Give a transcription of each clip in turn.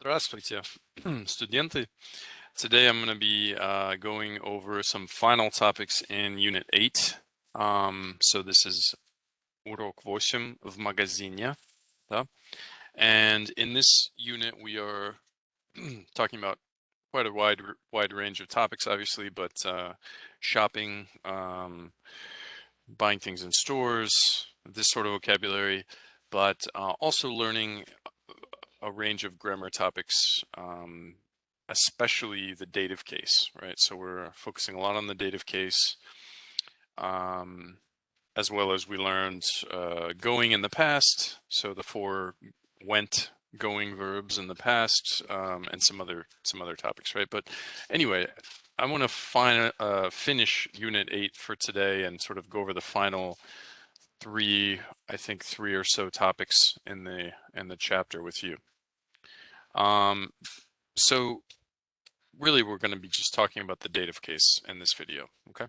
Здравствуйте, студенты. Today I'm going to be going over some final topics in Unit 8. So this is урок 8 в магазине, да? And in this unit we are talking about quite a wide range of topics, obviously, but shopping, buying things in stores, this sort of vocabulary, but also learning a range of grammar topics, especially the dative case, right? So we're focusing a lot on the dative case, as well as we learned going in the past, so the four went going verbs in the past, and some other topics, right? But anyway, I want to finish Unit 8 for today and sort of go over the final three or so topics in the chapter with you. So really we're going to be just talking about the dative case in this video, okay?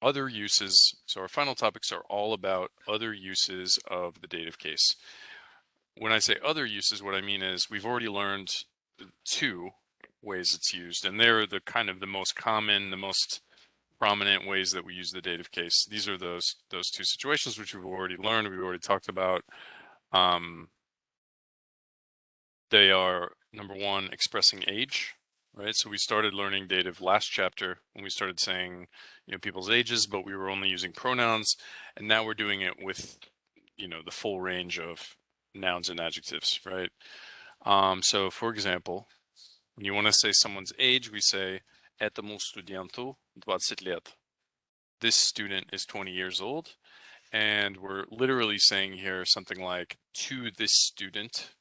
Other uses, so our final topics are all about other uses of the dative case. When I say other uses, what I mean is we've already learned two ways it's used, and they're the kind of the most common, the most prominent ways that we use the dative case. These are those two situations which we've already learned, we've already talked about. They are, number one, expressing age, right? So we started learning dative last chapter when we started saying, people's ages, but we were only using pronouns, and now we're doing it with, the full range of nouns and adjectives, right? So for example, when you want to say someone's age, we say этому студенту 20 лет. This student is 20 years old, and we're literally saying here something like, to this student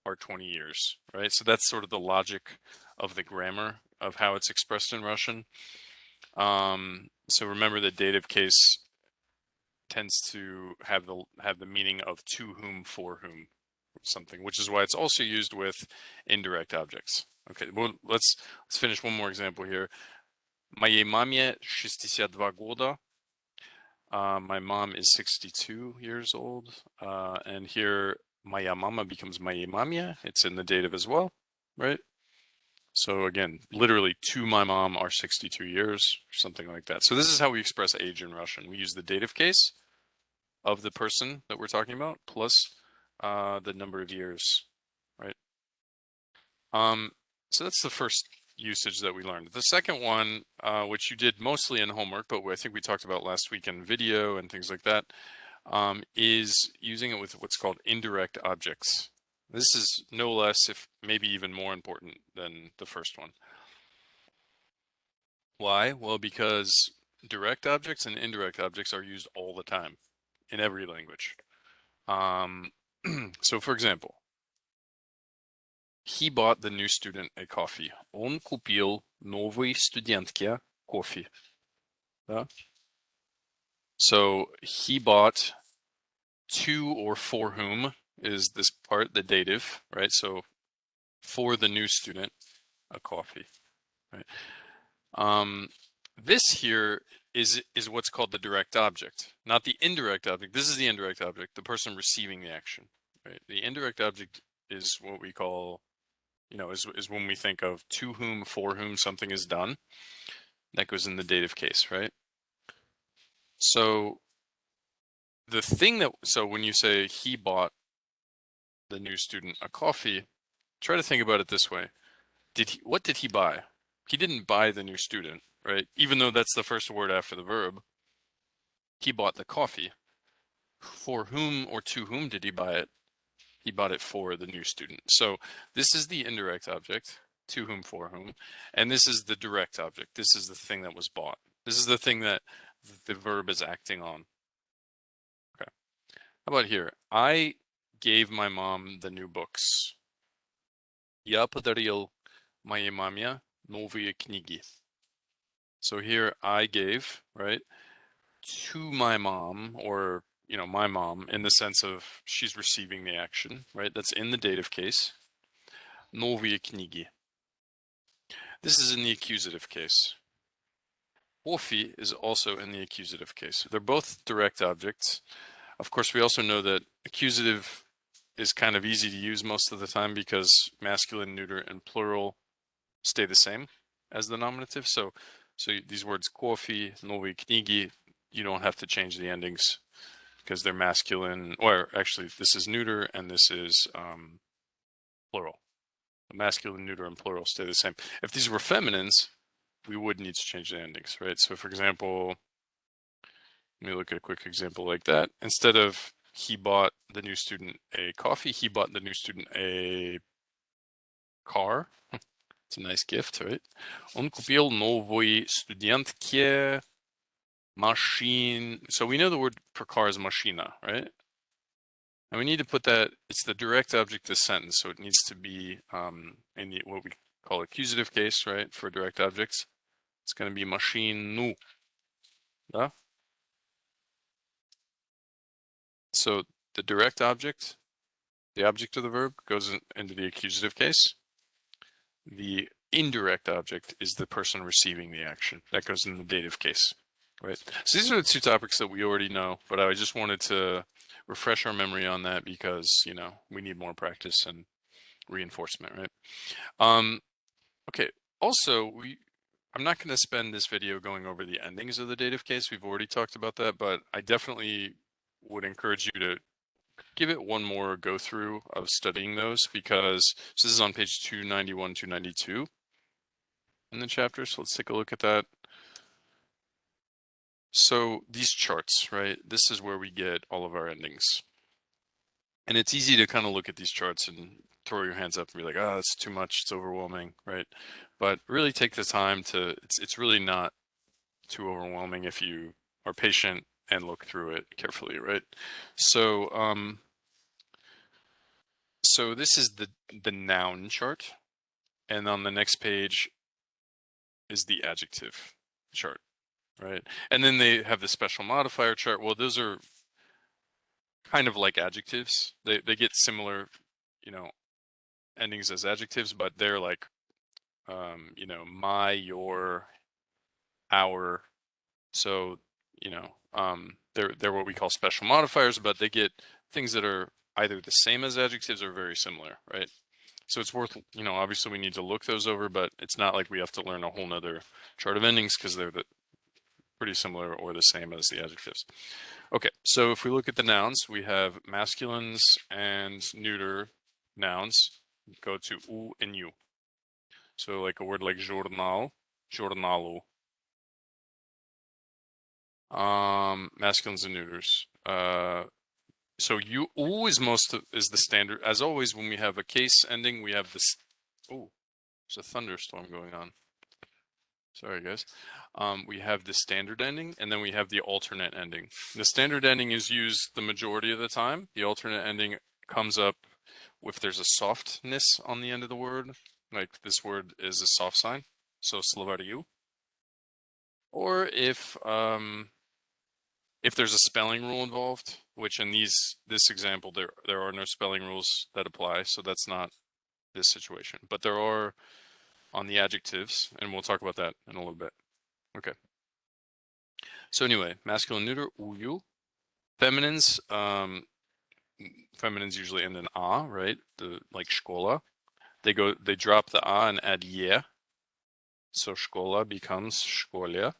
are 20 years, right? So that's sort of the logic of the grammar of how it's expressed in Russian. So remember the dative case tends to have the meaning of to whom, for whom, something, which is why it's also used with indirect objects. Okay, well, let's finish one more example here. Моей маме 62 года. My mom is 62 years old, and here моя мама becomes моей маме. It's in the dative as well, right? So again, literally to my mom are 62 years, or something like that. So this is how we express age in Russian. We use the dative case of the person that we're talking about plus the number of years, right? So that's the first usage that we learned. The second one, which you did mostly in homework, but I think we talked about last week in video and things like that, is using it with what's called indirect objects. This is no less, if maybe even more important than the first one. Why? Well, because direct objects and indirect objects are used all the time in every language. So for example, he bought the new student a coffee. Он купил новой студентке кофе. Да? So he bought to or for whom is this part, the dative, right? So for the new student, a coffee, right? This here is what's called the direct object, not the indirect object. This is the indirect object, the person receiving the action, right? The indirect object is what we call, is when we think of to whom, for whom something is done. That goes in the dative case, right? So the thing so when you say he bought the new student a coffee, try to think about it this way. What did he buy? He didn't buy the new student, right? Even though that's the first word after the verb. He bought the coffee. For whom or to whom did he buy it? He bought it for the new student. So this is the indirect object, to whom, for whom, and this is the direct object. This is the thing that was bought. This is the thing that the verb is acting on. Okay. How about here? I gave my mom the new books. Я подарил моей маме новые книги. So here I gave, right, to my mom, or, my mom, in the sense of she's receiving the action, right? That's in the dative case. Новые книги. This is in the accusative case. Кофе is also in the accusative case. They're both direct objects. Of course, we also know that accusative is kind of easy to use most of the time because masculine, neuter, and plural stay the same as the nominative. So these words coffee, новые книги, you don't have to change the endings because they're masculine, or actually this is neuter and this is plural. The masculine, neuter, and plural stay the same. If these were feminines, we would need to change the endings, right? So for example, let me look at a quick example like that. Instead of he bought the new student a coffee, he bought the new student a car. It's a nice gift, right? Он купил новой студентке машин. So we know the word for car is машина, right? And we need to put that, it's the direct object of the sentence, so it needs to be in the, what we call accusative case, right, for direct objects. It's going to be машину. Да? So the direct object, the object of the verb, goes into the accusative case. The indirect object is the person receiving the action. That goes in the dative case, right? So these are the two topics that we already know, but I just wanted to refresh our memory on that because, you know, we need more practice and reinforcement, right? Okay, also, I'm not going to spend this video going over the endings of the dative case. We've already talked about that, but I definitely would encourage you to give it one more go through of studying those because so this is on page 291, 292 in the chapter. So let's take a look at that. So these charts, right? This is where we get all of our endings. And it's easy to kind of look at these charts and throw your hands up and be like, oh, it's too much, it's overwhelming, right? But really take the time to, it's really not too overwhelming if you are patient and look through it carefully, right? So this is the noun chart, and on the next page is the adjective chart, right? And then they have the special modifier chart. Well, those are kind of like adjectives. They get similar, you know, endings as adjectives, but they're like, you know, my, your, our. So, you know, they're what we call special modifiers, but they get things that are either the same as adjectives or very similar, right? So it's worth, you know, obviously we need to look those over, but it's not like we have to learn a whole nother chart of endings because they're pretty similar or the same as the adjectives. Okay, so if we look at the nouns, we have masculines and neuter nouns go to u and u. So like a word like jornal, jornalu. Masculines and neuters. So you always is the standard. As always, when we have a case ending, we have this. Oh, there's a thunderstorm going on. Sorry, guys. We have the standard ending, and then we have the alternate ending. The standard ending is used the majority of the time. The alternate ending comes up if there's a softness on the end of the word, like this word is a soft sign, so slovariu. Or if there's a spelling rule involved, which in this example there are no spelling rules that apply, so that's not this situation. But there are on the adjectives, and we'll talk about that in a little bit. Okay. So anyway, masculine neuter uyu. Feminines, feminines usually end in a, right? Like shkola. They drop the a and add ye. So shkola becomes shkolia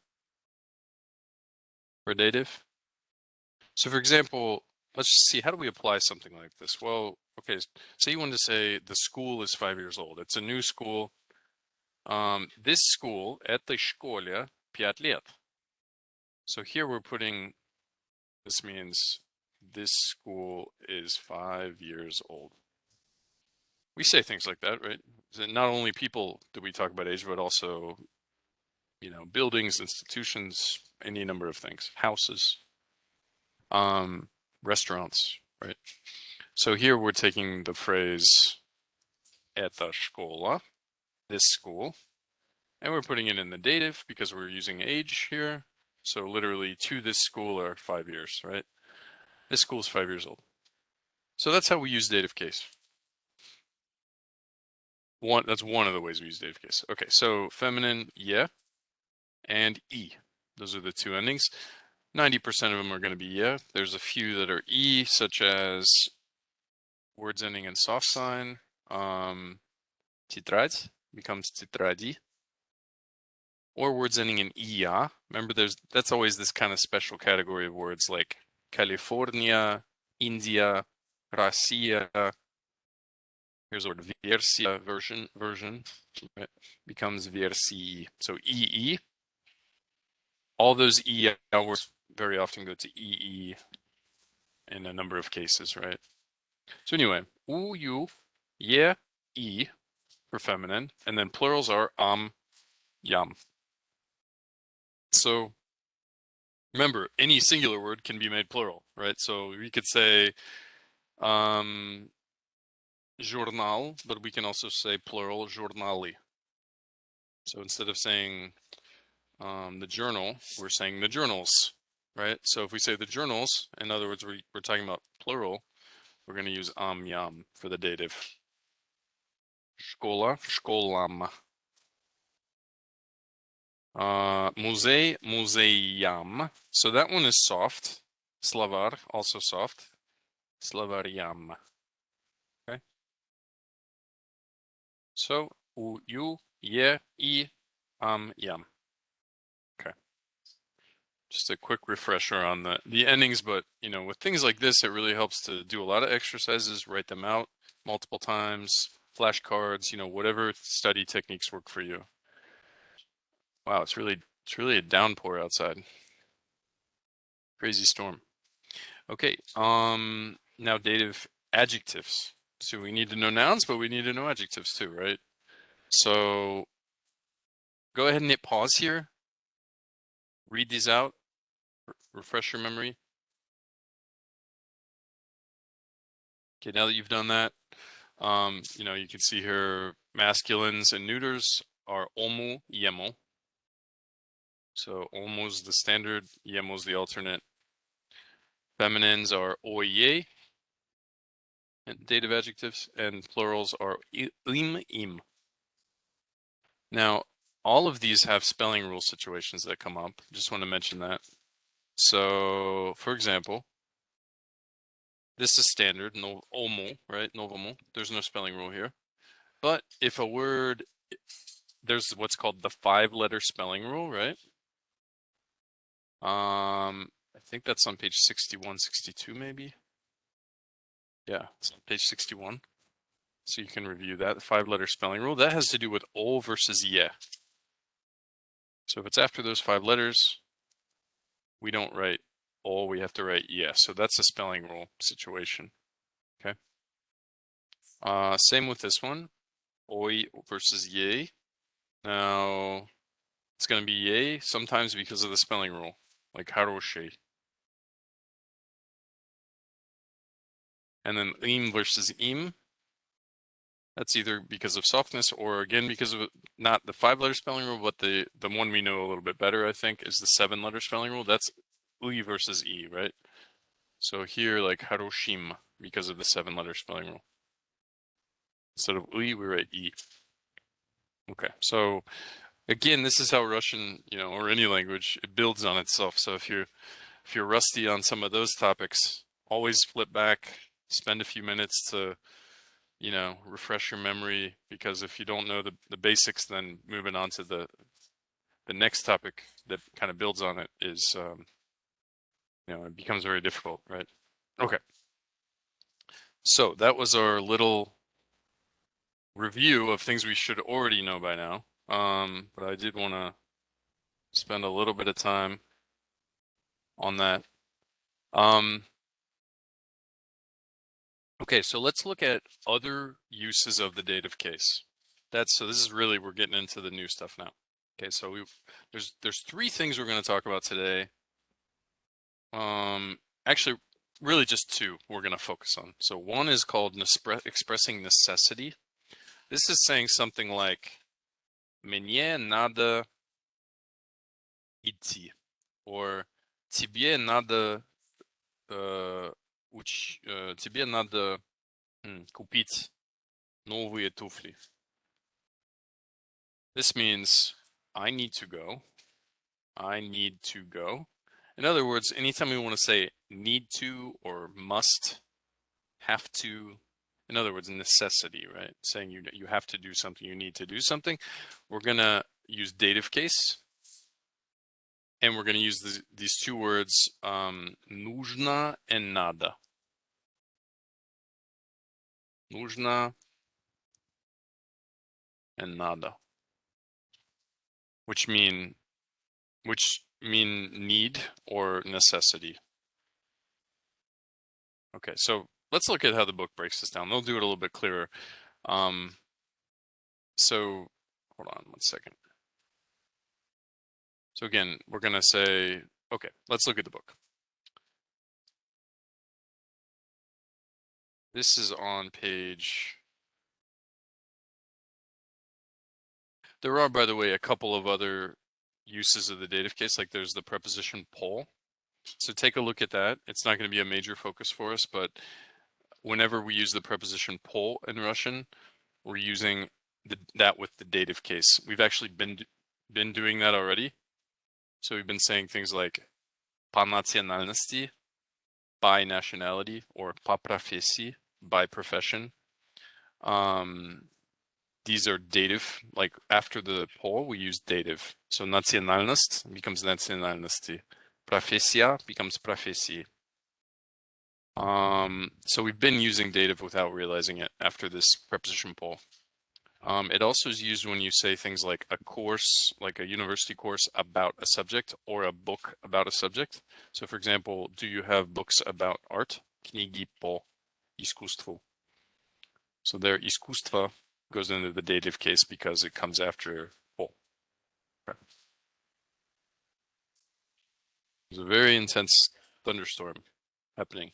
for dative. So for example, let's just see, how do we apply something like this? Well, okay, say you wanted to say the school is 5 years old. It's a new school. This school, этой школе 5 лет. So here we're putting, this means this school is 5 years old. We say things like that, right? So not only people do we talk about age, but also, you know, buildings, institutions, any number of things, houses, restaurants, right? So here we're taking the phrase эта школа, this school, and we're putting it in the dative because we're using age here. So literally to this school are 5 years, right? This school is 5 years old. So that's how we use dative case. That's one of the ways we use dative case. Okay, so feminine, yeah, and e. Those are the two endings. 90% of them are going to be yeah. There's a few that are e, such as words ending in soft sign. Тетрадь becomes тетради. Or words ending in ia. Remember, that's always this kind of special category of words like California, India, Россия. Here's a word, версия, version, right? Becomes версии. So EE. All those EE words very often go to EE in a number of cases, right? So anyway, U, you, ye, E for feminine, and then plurals are yam. So remember, any singular word can be made plural, right? So we could say journal, but we can also say plural journali. So instead of saying the journal, we're saying the journals, right? So if we say the journals, in other words, we're talking about plural, we're going to use yam for the dative. Школа, школам. Muzej, muzejam. So that one is soft. Slavar, also soft. Slavariam. Okay. So, u, you, ye, I, yam. Okay. Just a quick refresher on the endings, but you know, with things like this, it really helps to do a lot of exercises, write them out multiple times, flashcards, you know, whatever study techniques work for you. Wow, it's really a downpour outside. Crazy storm. Okay, now dative adjectives. So we need to know nouns, but we need to know adjectives too, right? So go ahead and hit pause here. Read these out, refresh your memory. Okay, now that you've done that, you know, you can see here masculines and neuters are olmu, yemo. So olmu's the standard, yemo's the alternate. Feminines are oye, and dative adjectives, and plurals are im. Now, all of these have spelling rule situations that come up. Just want to mention that. So, for example, this is standard, no olmo, right? Novomo. There's no spelling rule here. But if a word, there's what's called the 5-letter spelling rule, right? I think that's on page 61, 62, maybe. Yeah, it's on page 61. So you can review that, the 5-letter spelling rule. That has to do with o versus ye. So if it's after those 5 letters, we don't write o, we have to write ye. So that's a spelling rule situation. Okay. Same with this one, oi versus ye. Now, it's going to be ye sometimes because of the spelling rule, like хороший. And then im versus im. That's either because of softness or again because of not the 5-letter spelling rule, but the one we know a little bit better, I think, is the 7-letter spelling rule. That's ui versus e, right? So here, like haroshim, because of the 7-letter spelling rule. Instead of ui, we write e. Okay, so again, this is how Russian, you know, or any language, it builds on itself. So if you're rusty on some of those topics, always flip back, spend a few minutes to, you know, refresh your memory, because if you don't know the basics, then moving on to the next topic that kind of builds on it is, you know, it becomes very difficult, right? Okay. So that was our little review of things we should already know by now. But I did want to spend a little bit of time on that. Okay, so let's look at other uses of the dative case. So this is really, we're getting into the new stuff now. Okay, so there's 3 things we're going to talk about today. Actually, really just 2 we're going to focus on. So one is called expressing necessity. This is saying something like "Мне надо идти," or "Тебе надо тебе надо купить новые туфли." This means I need to go. I need to go. In other words, anytime we want to say need to or must, have to, In other words, necessity, right? Saying you have to do something, you need to do something. We're gonna use dative case, and we're gonna use these two words, нужно and надо. Нужно and надо, which mean need or necessity. Okay, so let's look at how the book breaks this down. They'll do it a little bit clearer. So hold on one second. So again, we're gonna say, okay, let's look at the book. This is on page. There are, by the way, a couple of other uses of the dative case, like there's the preposition pol. So take a look at that. It's not going to be a major focus for us, but whenever we use the preposition pol in Russian, we're using that with the dative case. We've actually been doing that already. So we've been saying things like по национальности, by nationality, or по профессии, by profession. These are dative, like after the pol, we use dative. So национальность becomes национальности. Профессия becomes профессии. So we've been using dative without realizing it after this preposition pol. It also is used when you say things like a course, like a university course about a subject, or a book about a subject. So for example, do you have books about art? Книги по искусству. So there, искусство goes into the dative case because it comes after pol. Okay. There's a very intense thunderstorm happening.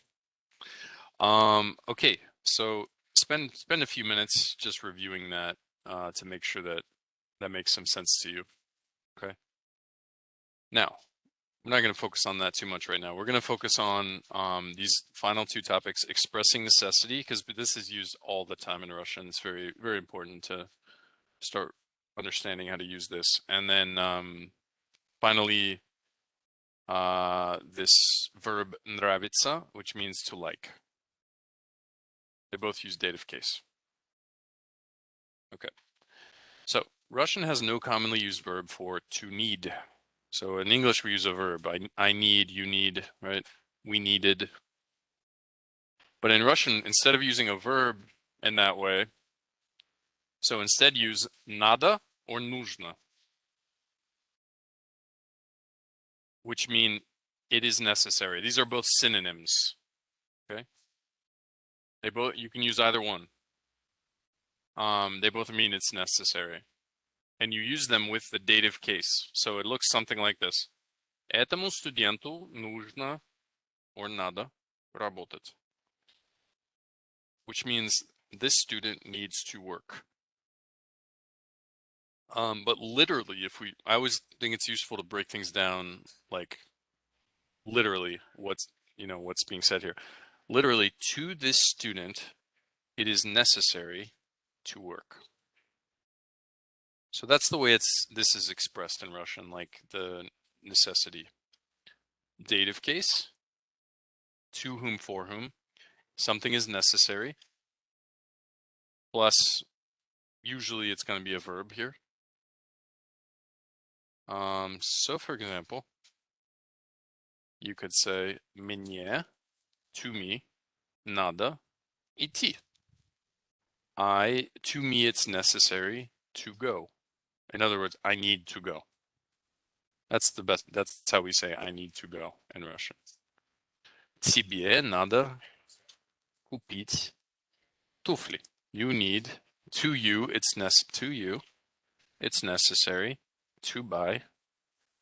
Okay, so spend a few minutes just reviewing that to make sure that makes some sense to you. Okay. Now, we're not going to focus on that too much right now. We're going to focus on these final two topics: expressing necessity, because this is used all the time in Russian. It's very, very important to start understanding how to use this, and then finally, this verb nравится, which means to like. They both use dative case. Okay. So Russian has no commonly used verb for to need. So in English, we use a verb. I need, you need, right? We needed. But in Russian, instead of using a verb in that way, so instead use надо or нужно, which mean it is necessary. These are both synonyms. Okay. You can use either one. They both mean it's necessary. And you use them with the dative case. So it looks something like this. Этому студенту нужно or надо работать. Which means this student needs to work. But literally, I always think it's useful to break things down, like literally what's being said here. Literally, to this student, it is necessary to work. So that's the way this is expressed in Russian, like the necessity. Dative case, to whom, for whom, something is necessary, plus usually it's going to be a verb here. So for example, you could say мне, to me, надо идти. To me, it's necessary to go. In other words, I need to go. That's the best. That's how we say I need to go in Russian. Тебе надо купить туфли. You need, to you, it's necessary to buy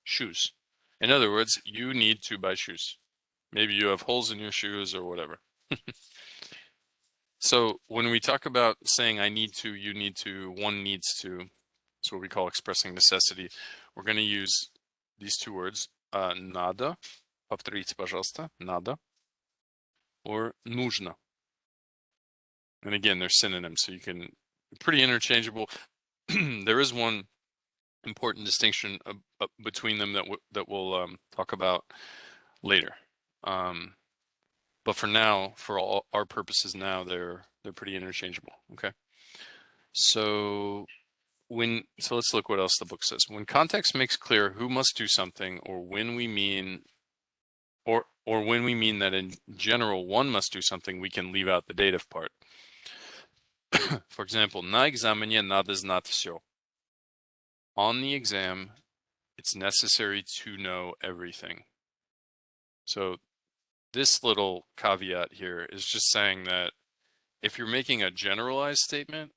shoes. In other words, you need to buy shoes. Maybe you have holes in your shoes or whatever. So when we talk about saying I need to, you need to, one needs to, it's what we call expressing necessity. We're going to use these two words, надо, повторите, пожалуйста, надо, or нужно. And again, they're synonyms, so you can, pretty interchangeable. There is one important distinction between them that we'll talk about later. But for now, for all our purposes now, they're pretty interchangeable. Okay. So let's look what else the book says. When context makes clear who must do something, or when we mean that in general one must do something, we can leave out the dative part. For example, на экзамене надо знать все. On the exam, it's necessary to know everything. So this little caveat here is just saying that if you're making a generalized statement,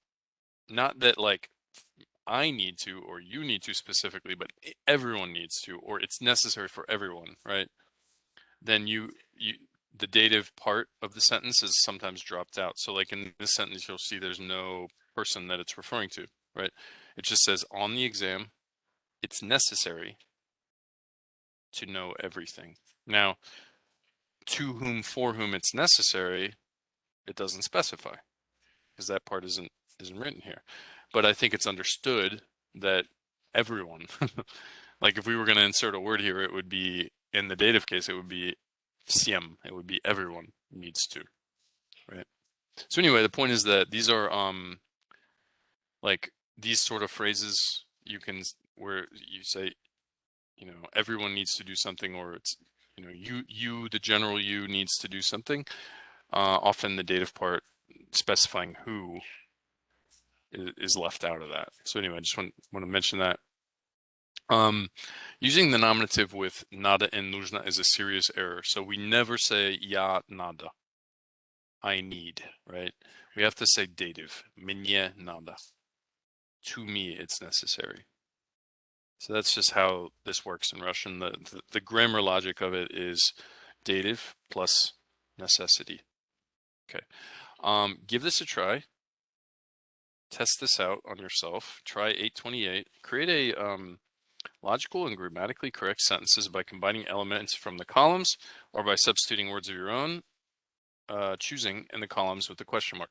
not that like I need to or you need to specifically, but everyone needs to, or it's necessary for everyone, right? Then the dative part of the sentence is sometimes dropped out. So like in this sentence, you'll see there's no person that it's referring to, right? It just says on the exam, it's necessary to know everything. Now, to whom, for whom it's necessary, it doesn't specify because that part isn't written here. But I think it's understood that everyone, like if we were going to insert a word here, it would be in the dative case, it would be всем. It would be everyone needs to, right? So anyway, the point is that these are like these sort of phrases you can where you say, you know, everyone needs to do something, or it's, you know, you the general you needs to do something. Often the dative part specifying who is left out of that. So anyway, I just want to mention that. Using the nominative with nada and нужно is a serious error. So we never say я надо, I need, right? We have to say dative, мне надо. To me, it's necessary. So that's just how this works in Russian. The grammar logic of it is dative plus necessity. Okay. Give this a try. Test this out on yourself. Try 828. Create a logical and grammatically correct sentences by combining elements from the columns or by substituting words of your own, choosing in the columns with the question mark.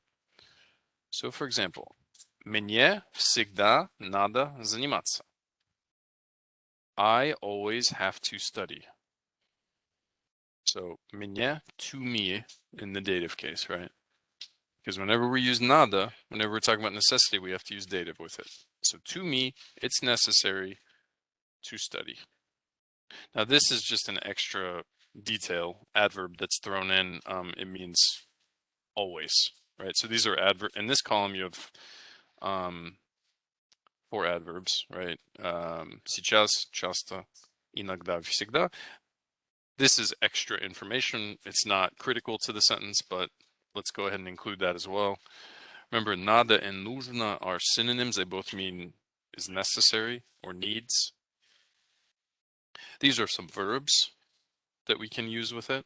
So for example, мне всегда надо заниматься. I always have to study. So мне, to me, in the dative case, right? Because whenever we use nada, whenever we're talking about necessity, we have to use dative with it. So to me, it's necessary to study. Now this is just an extra detail adverb that's thrown in. It means always, right? So these are adverb. In this column, you have 4 adverbs, right? Сейчас, часто, иногда, всегда. This is extra information. It's not critical to the sentence, but let's go ahead and include that as well. Remember, надо and нужно are synonyms. They both mean is necessary or needs. These are some verbs that we can use with it.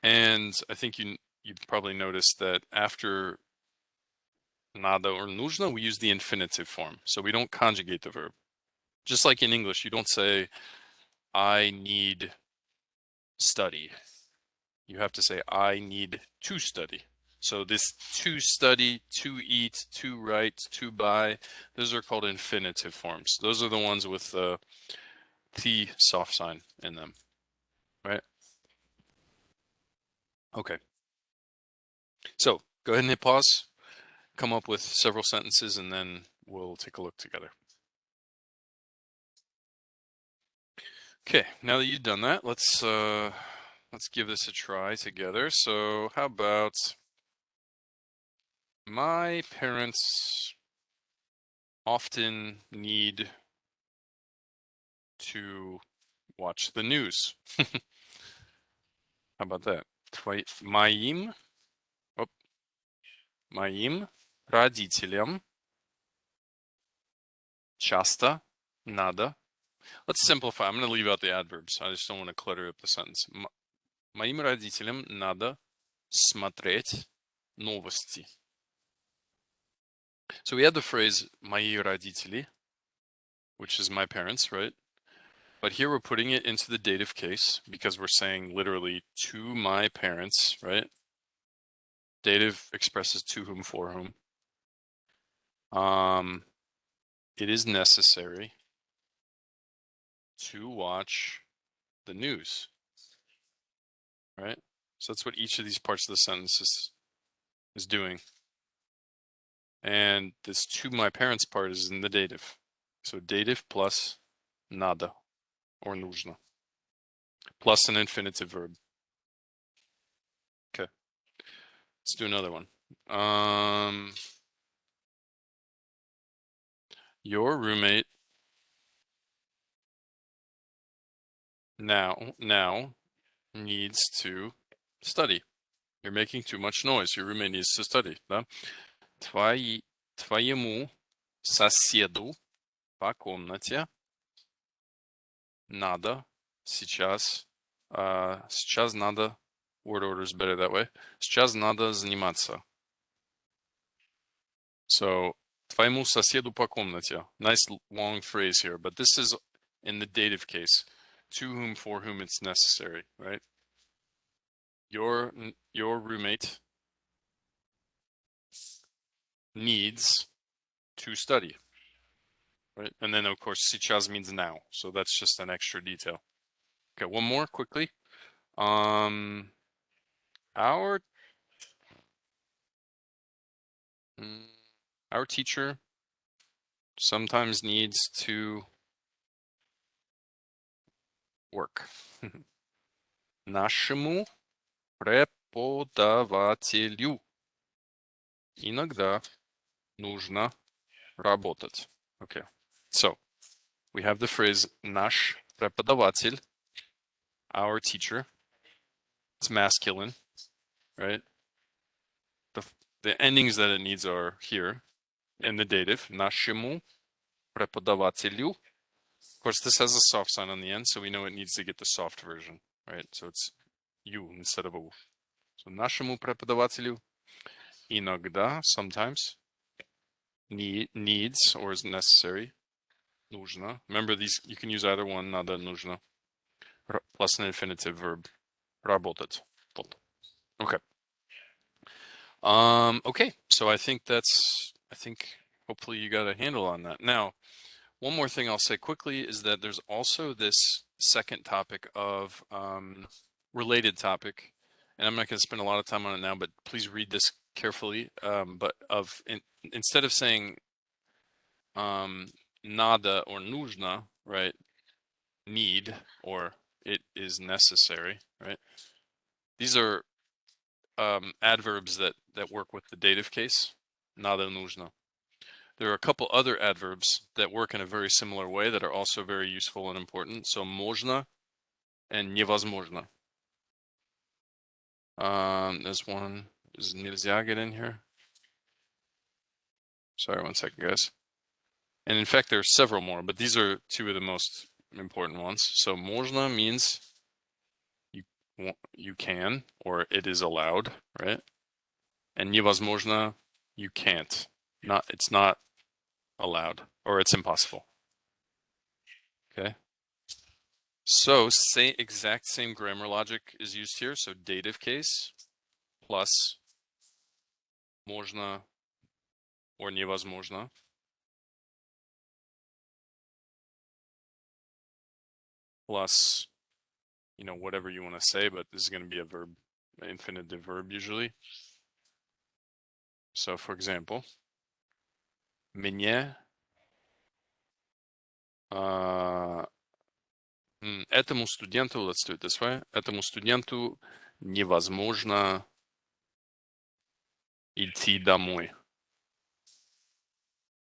And I think you've probably noticed that after надо or нужно, we use the infinitive form. So we don't conjugate the verb. Just like in English, you don't say, I need study. You have to say, I need to study. So this to study, to eat, to write, to buy, those are called infinitive forms. Those are the ones with the T soft sign in them, right? Okay. So go ahead and hit pause, come up with several sentences, and then we'll take a look together. Okay, now that you've done that, let's give this a try together. So how about my parents often need to watch the news. How about that? Моим родителям часто надо. Let's simplify. I'm going to leave out the adverbs. I just don't want to clutter up the sentence. Моим родителям надо смотреть новости. So we had the phrase мои родители, which is my parents, right? But here we're putting it into the dative case because we're saying literally to my parents, right? Dative expresses to whom, for whom. It is necessary to watch the news, right? So that's what each of these parts of the sentence is doing. And this to my parents part is in the dative. So dative plus надо or нужно plus an infinitive verb. Okay. Let's do another one. Your roommate now needs to study. You're making too much noise. Your roommate needs to study. Да? Твоему соседу по комнате надо сейчас надо, word order is better that way. Сейчас надо заниматься. So, твоему соседу по комнате. Nice long phrase here, but this is in the dative case. To whom, for whom it's necessary, right? Your roommate needs to study, right? And then of course сейчас means now, so that's just an extra detail. Okay, one more quickly. Our teacher sometimes needs to work. Нашему преподавателю иногда нужно работать. Okay, so we have the phrase наш преподаватель, our teacher. It's masculine, right? The endings that it needs are here in the dative. Нашему преподавателю. Of course, this has a soft sign on the end, so we know it needs to get the soft version, right? So it's you instead of у. So нашему преподавателю иногда, sometimes, needs or is necessary, нужно. Remember these, you can use either one, надо, нужно, plus an infinitive verb, работать. Okay. Okay, so I think hopefully you got a handle on that. Now, one more thing I'll say quickly is that there's also this second topic of related topic, and I'm not going to spend a lot of time on it now, but please read this carefully. Instead of saying надо or нужно, right? Need or it is necessary, right? These are adverbs that work with the dative case. Надо, нужно. There are a couple other adverbs that work in a very similar way that are also very useful and important. So можно and невозможно. There's one. Is нельзя get in here? Sorry, one second, guys. And in fact, there are several more, but these are two of the most important ones. So можно means you can or it is allowed, right? And невозможно, you can't. It's not allowed or it's impossible. Okay. So exact same grammar logic is used here. So dative case plus можно or невозможно plus, whatever you want to say, but this is going to be a verb, an infinitive verb usually. So for example, мне этому студенту, let's do it this way, этому студенту невозможно идти домой.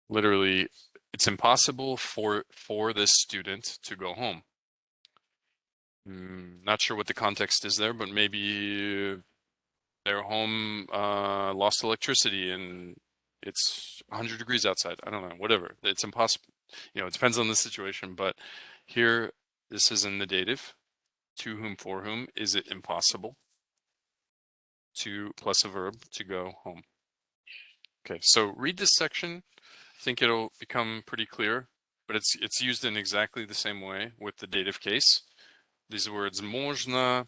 Literally, it's impossible for this student to go home. Not sure what the context is there, but maybe their home lost electricity and it's 100 degrees outside. I don't know, whatever. It's impossible. It depends on the situation, but here, this is in the dative. To whom, for whom, is it impossible to plus a verb to go home? Okay, so read this section. I think it'll become pretty clear, but it's used in exactly the same way with the dative case. These words можно,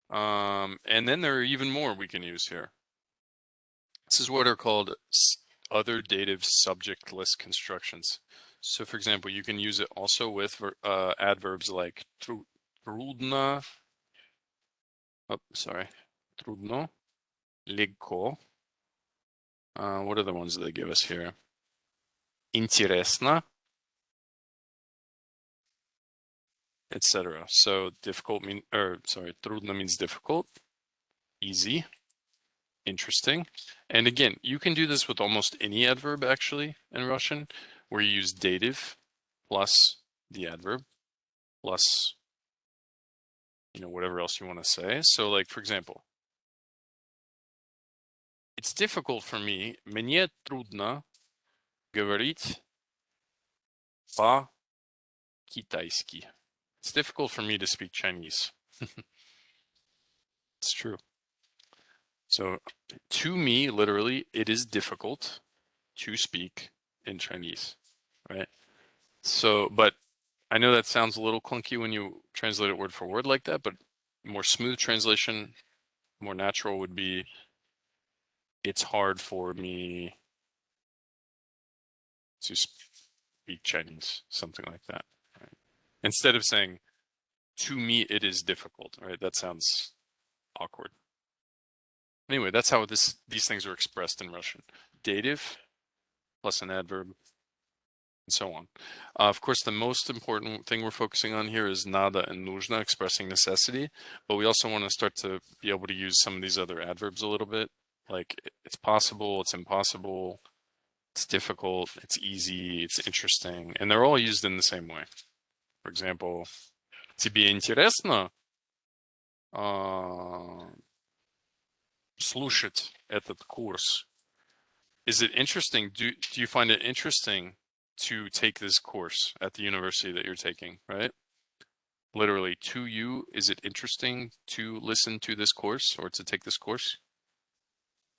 and then there are even more we can use here. This is what are called other dative subject-less constructions. So for example, you can use it also with adverbs like трудно, Oh, sorry. Trudno, легко. What are the ones that they give us here? Интересно, etc. So difficult trudno means difficult, easy, interesting. And again, you can do this with almost any adverb actually in Russian, where you use dative plus the adverb plus, whatever else you want to say. So like, for example, it's difficult for me, мне трудно говорить по-китайски. It's difficult for me to speak Chinese. It's true. So to me, literally, it is difficult to speak in Chinese, right? So, but I know that sounds a little clunky when you translate it word for word like that, but more smooth translation, more natural would be it's hard for me to speak Chinese, something like that. Right? Instead of saying to me it is difficult, right? That sounds awkward. Anyway, that's how these things are expressed in Russian. Dative plus an adverb and so on. Of course, the most important thing we're focusing on here is nada and нужно, expressing necessity, but we also want to start to be able to use some of these other adverbs a little bit, like it's possible, it's impossible, it's difficult, it's easy, it's interesting, and they're all used in the same way. For example, тебе интересно слушать этот курс? Is it interesting? Do you find it interesting to take this course at the university that you're taking, right? Literally, to you, is it interesting to listen to this course or to take this course?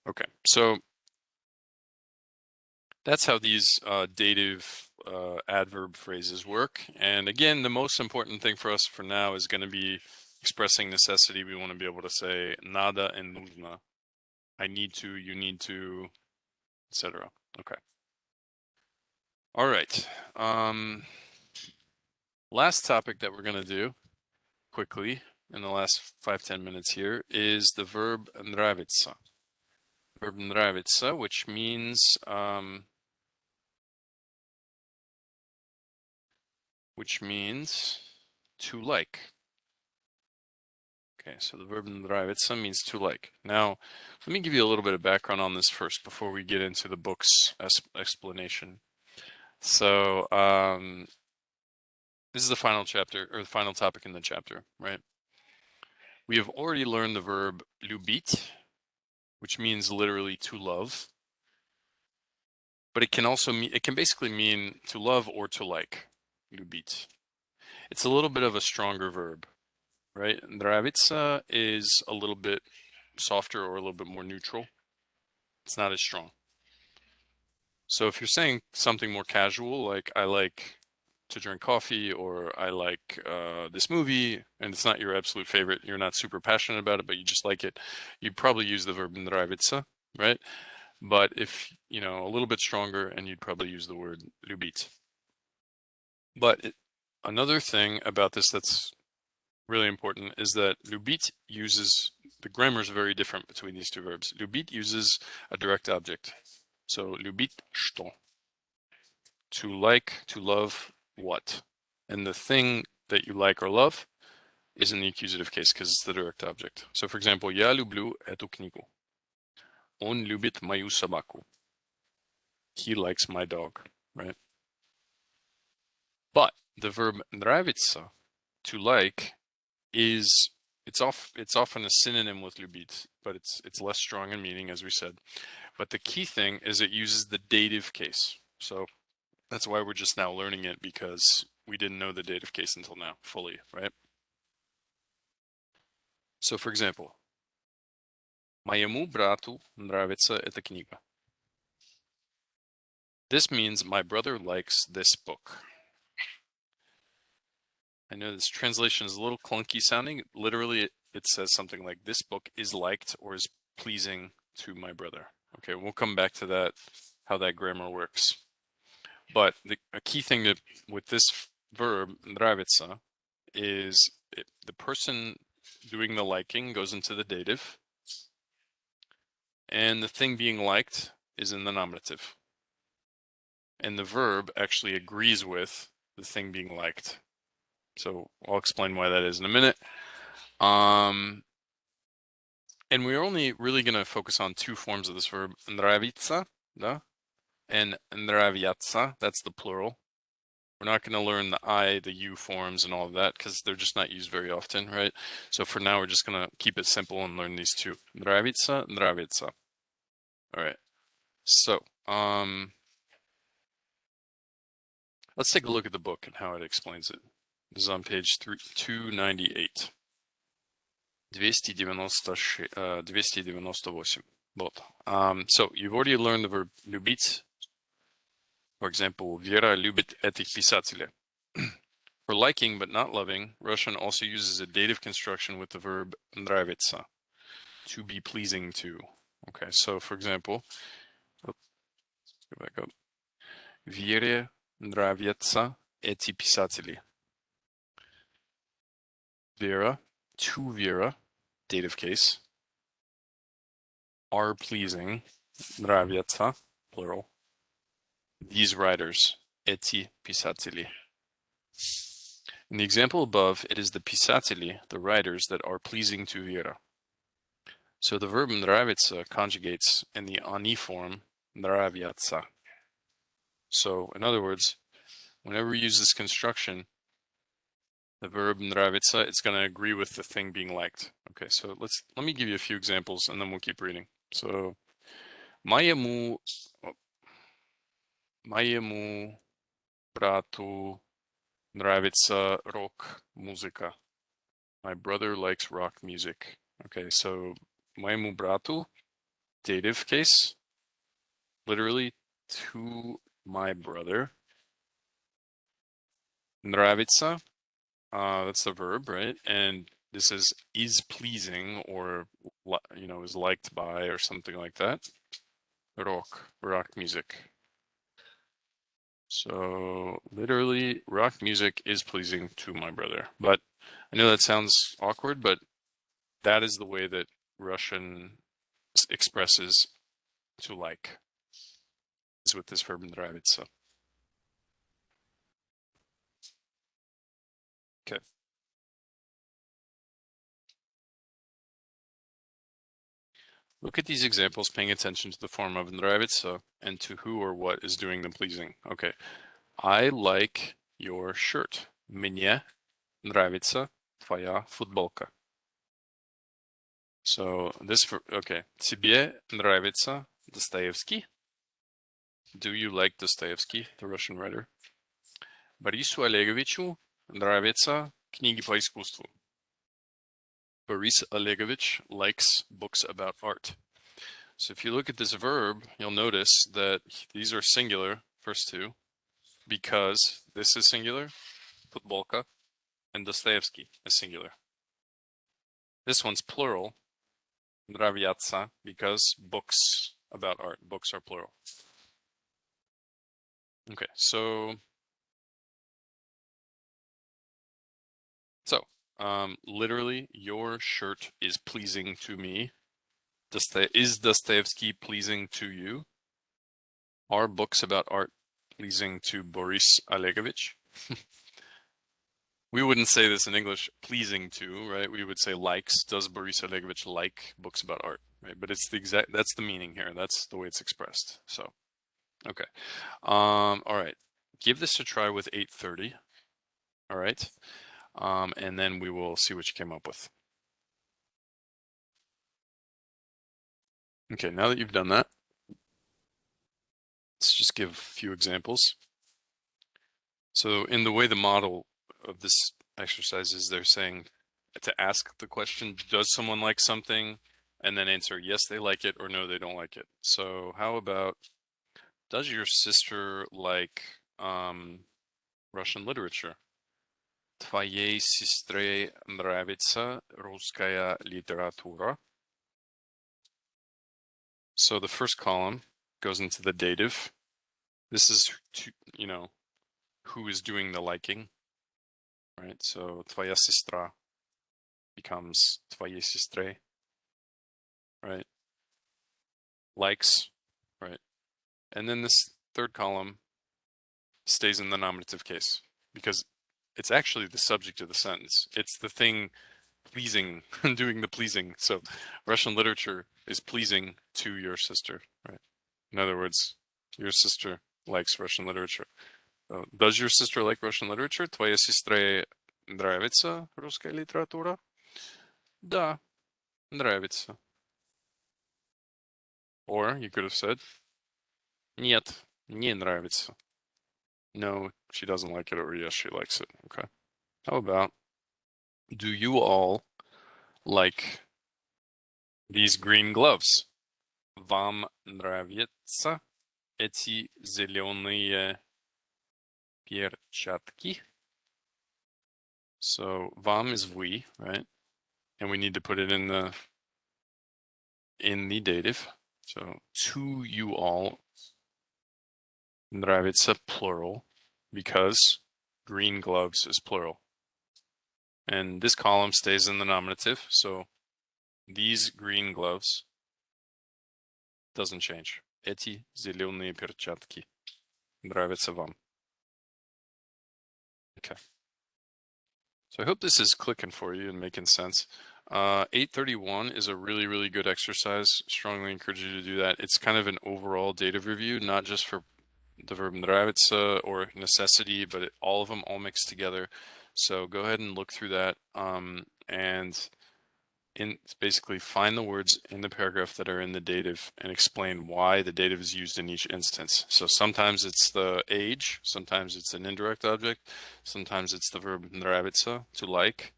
Okay, so that's how these dative adverb phrases work. And again, the most important thing for us for now is going to be expressing necessity. We want to be able to say nada and нужно. I need to, you need to, etc. Okay. All right. Last topic that we're going to do quickly in the last 5-10 minutes here is the verb nравится. Verb nравится, which means to like. Okay, so the verb nравится means to like. Now, let me give you a little bit of background on this first before we get into the book's explanation. So, this is the final chapter, or the final topic in the chapter, right? We have already learned the verb любить, which means literally to love. But it can basically mean to love or to like. Любить. It's a little bit of a stronger verb, right? Nравится is a little bit softer or a little bit more neutral. It's not as strong. So if you're saying something more casual, like I like to drink coffee or I like this movie, and it's not your absolute favorite, you're not super passionate about it, but you just like it, you'd probably use the verb nравится, right? But if, a little bit stronger, and you'd probably use the word любить. But another thing about this that's really important is that любить uses, the grammar is very different between these two verbs. Любить uses a direct object. So любить что? To like, to love what? And the thing that you like or love is in the accusative case because it's the direct object. So for example, я люблю эту книгу. Он любит мою собаку. He likes my dog, right? But the verb нравится, to like, it's often a synonym with любить, but it's less strong in meaning, as we said. But the key thing is it uses the dative case. So that's why we're just now learning it, because we didn't know the dative case until now fully, right? So for example, моему брату нравится эта книга. This means my brother likes this book. I know this translation is a little clunky sounding. Literally, it says something like, this book is liked or is pleasing to my brother. Okay, we'll come back to that, how that grammar works. But a key thing with this verb, nравится, is the person doing the liking goes into the dative, and the thing being liked is in the nominative. And the verb actually agrees with the thing being liked. So I'll explain why that is in a minute. And we're only really going to focus on two forms of this verb, nravится, da, and nravятся, that's the plural. We're not going to learn the I, the you forms and all of that because they're just not used very often, right? So for now, we're just going to keep it simple and learn these two. Nravится, nravится. All right. So, let's take a look at the book and how it explains it. This is on page 298. 298. So you've already learned the verb любить. For example, Vera любит этих писателей. For liking but not loving, Russian also uses a dative construction with the verb нравится, to be pleasing to. Okay, so for example, let's go back up. Вере нравятся эти писатели. Vera, to Vera, dative case, are pleasing, нравятся, plural, these writers, эти писатели. In the example above, it is the писатели, the writers, that are pleasing to Vera. So the verb нравится conjugates in the они form, нравятся. So, in other words, whenever we use this construction, the verb нравится, it's going to agree with the thing being liked. Okay, so let me give you a few examples and then we'll keep reading. So, моему брату нравится рок-музыка. My brother likes rock music. Okay, so моему брату, dative case, literally to my brother. Нравится, that's the verb, right? And this is pleasing or, is liked by or something like that. Rock music. So literally, rock music is pleasing to my brother. But I know that sounds awkward, but that is the way that Russian expresses to like, is with this verb нравится. Okay. Look at these examples, paying attention to the form of nравится and to who or what is doing the pleasing. Okay. I like your shirt. Мне нравится твоя футболка. So this, okay. Тебе нравится Dostoevsky? Do you like Dostoevsky, the Russian writer? Борису Олеговичу нравятся книги по искусству. Boris Olegovich likes books about art. So if you look at this verb, you'll notice that these are singular, first two, because this is singular, футболка, and Dostoevsky is singular. This one's plural, нравятся, because books about art, books are plural. Okay, so literally, your shirt is pleasing to me. Is Dostoevsky pleasing to you? Are books about art pleasing to Boris Olegovich? We wouldn't say this in English, pleasing to, right? We would say likes. Does Boris Olegovich like books about art? Right? But it's that's the meaning here. That's the way it's expressed. So, okay. All right. Give this a try with 830. All right. And then we will see what you came up with. Okay, now that you've done that, let's just give a few examples. So in the way the model of this exercise is, they're saying to ask the question, does someone like something? And then answer, yes, they like it, or no, they don't like it. So how about, does your sister like Russian literature? Твоей сестре нравится русская литература? So the first column goes into the dative. This is, who is doing the liking, right? So твоя сестра. becomes твоей сестре, right? Likes, right? And then this third column stays in the nominative case because it's actually the subject of the sentence. It's the thing pleasing, doing the pleasing. So Russian literature is pleasing to your sister, right? In other words, your sister likes Russian literature. Does your sister like Russian literature? Твоей сестре нравится русская литература? Да, нравится. Or you could have said, нет, не нравится. No, she doesn't like it, or yes, she likes it. Okay. How about, do you all like these green gloves? Вам нравятся эти зеленые перчатки? So вам is we, right? And we need to put it in the dative. So to you all, нравится plural because green gloves is plural. And this column stays in the nominative, so these green gloves doesn't change. Эти зеленые перчатки нравятся вам. Okay. So I hope this is clicking for you and making sense. 831 is a really, really good exercise. Strongly encourage you to do that. It's kind of an overall dative review, not just for the verb nравится or necessity, but all of them all mixed together. So go ahead and look through that and basically find the words in the paragraph that are in the dative and explain why the dative is used in each instance. So sometimes it's the age, sometimes it's an indirect object, sometimes it's the verb nравится, to like,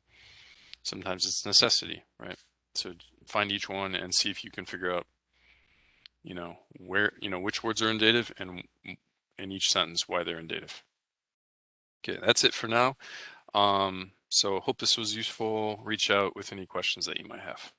sometimes it's necessity, right? So find each one and see if you can figure out, which words are in dative and in each sentence why they're in dative. Okay, that's it for now. So hope this was useful. Reach out with any questions that you might have.